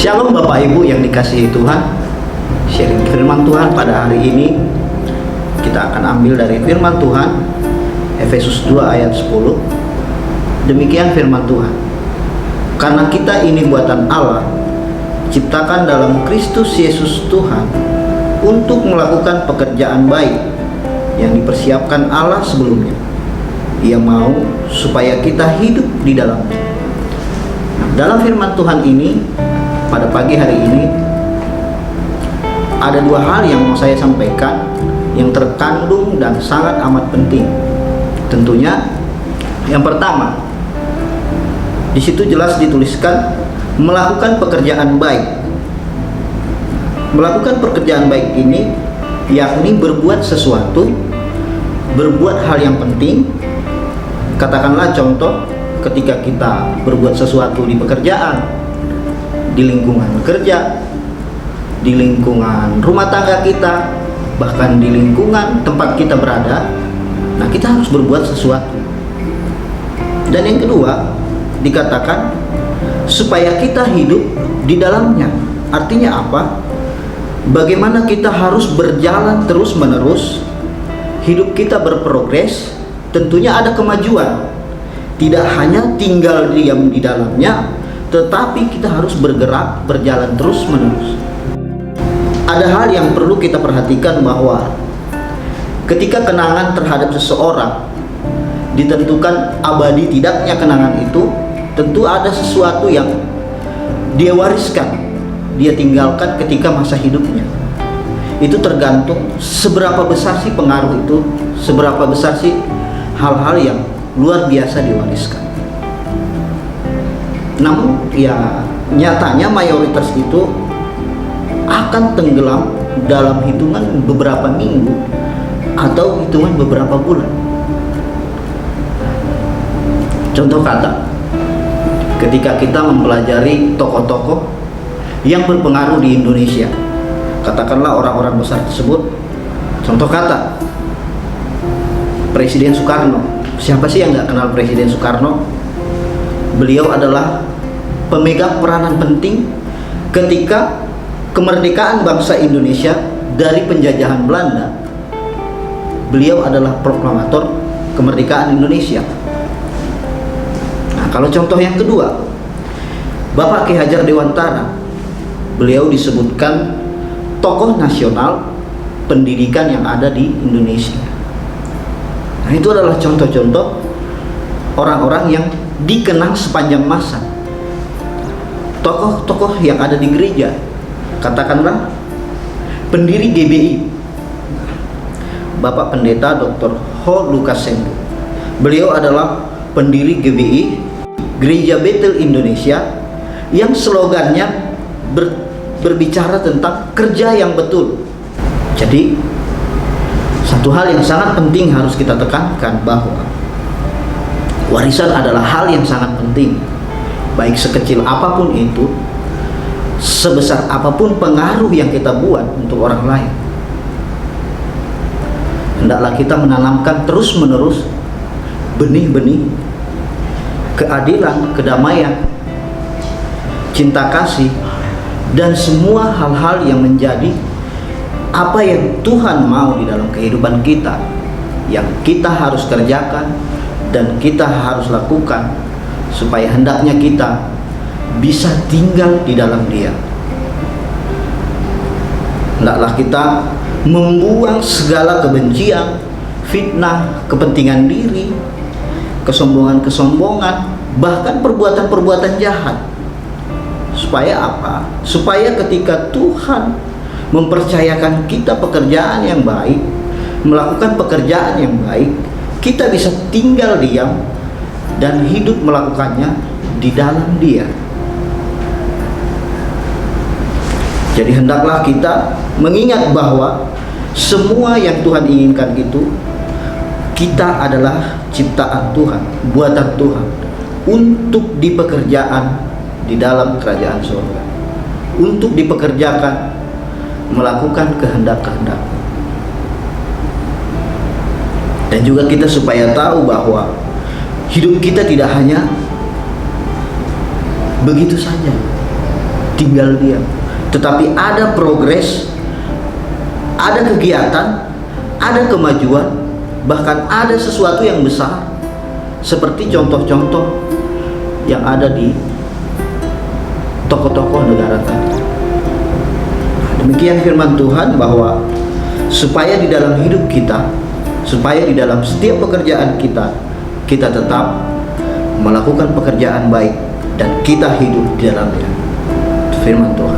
Shalom Bapak Ibu yang dikasihi Tuhan. Sharing firman Tuhan pada hari ini kita akan ambil dari firman Tuhan Efesus 2 ayat 10. Demikian firman Tuhan. Karena kita ini buatan Allah, ciptakan dalam Kristus Yesus Tuhan untuk melakukan pekerjaan baik yang dipersiapkan Allah sebelumnya. Ia mau supaya kita hidup di dalamnya. Dalam firman Tuhan ini pada pagi hari ini ada dua hal yang mau saya sampaikan yang terkandung dan sangat amat penting. Tentunya yang pertama, di situ jelas dituliskan melakukan pekerjaan baik. Melakukan pekerjaan baik ini yakni berbuat sesuatu, berbuat hal yang penting. Katakanlah contoh ketika kita berbuat sesuatu di pekerjaan, di lingkungan kerja, di lingkungan rumah tangga kita, bahkan di lingkungan tempat kita berada, nah kita harus berbuat sesuatu. Dan yang kedua, dikatakan supaya kita hidup di dalamnya. Artinya apa? Bagaimana kita harus berjalan terus-menerus, hidup kita berprogres, tentunya ada kemajuan. Tidak hanya tinggal diam di dalamnya, tetapi kita harus bergerak, berjalan terus-menerus. Ada hal yang perlu kita perhatikan bahwa ketika kenangan terhadap seseorang ditentukan abadi tidaknya kenangan itu, tentu ada sesuatu yang dia wariskan, dia tinggalkan ketika masa hidupnya. Itu tergantung seberapa besar sih pengaruh itu, seberapa besar sih hal-hal yang luar biasa diwariskan. Namun ya nyatanya mayoritas itu akan tenggelam dalam hitungan beberapa minggu atau hitungan beberapa bulan. Contoh kata, ketika kita mempelajari tokoh-tokoh yang berpengaruh di Indonesia, katakanlah orang-orang besar tersebut, contoh kata Presiden Soekarno. Siapa sih yang nggak kenal Presiden Soekarno? Beliau adalah pemegang peranan penting ketika kemerdekaan bangsa Indonesia dari penjajahan Belanda. Beliau adalah proklamator kemerdekaan Indonesia. Nah, kalau contoh yang kedua, Bapak Ki Hajar Dewantara, beliau disebutkan tokoh nasional pendidikan yang ada di Indonesia. Nah, itu adalah contoh-contoh orang-orang yang dikenang sepanjang masa. Tokoh-tokoh yang ada di gereja, katakanlah pendiri GBI, Bapak Pendeta Dr. Ho Lukas Sendu. Beliau adalah pendiri GBI, Gereja Betel Indonesia, yang slogannya berbicara tentang kerja yang betul. Jadi satu hal yang sangat penting harus kita tekankan bahwa warisan adalah hal yang sangat penting. Baik sekecil apapun itu, sebesar apapun pengaruh yang kita buat untuk orang lain, hendaklah kita menanamkan terus-menerus benih-benih keadilan, kedamaian, cinta kasih, dan semua hal-hal yang menjadi apa yang Tuhan mau di dalam kehidupan kita, yang kita harus kerjakan dan kita harus lakukan supaya hendaknya kita bisa tinggal di dalam Dia. Hendaklah kita membuang segala kebencian, fitnah, kepentingan diri, kesombongan-kesombongan, bahkan perbuatan-perbuatan jahat. Supaya apa? Supaya ketika Tuhan mempercayakan kita pekerjaan yang baik, melakukan pekerjaan yang baik, kita bisa tinggal diam dan hidup melakukannya di dalam Dia. Jadi hendaklah kita mengingat bahwa semua yang Tuhan inginkan itu, kita adalah ciptaan Tuhan, buatan Tuhan, untuk dipekerjaan di dalam kerajaan surga, untuk dipekerjakan melakukan kehendak-kehendak. Dan juga kita supaya tahu bahwa hidup kita tidak hanya begitu saja, tinggal diam. Tetapi ada progres, ada kegiatan, ada kemajuan, bahkan ada sesuatu yang besar, seperti contoh-contoh yang ada di tokoh-tokoh negara tadi. Demikian firman Tuhan, bahwa supaya di dalam hidup kita, supaya di dalam setiap pekerjaan kita, kita tetap melakukan pekerjaan baik dan kita hidup di dalamnya. Firman Tuhan.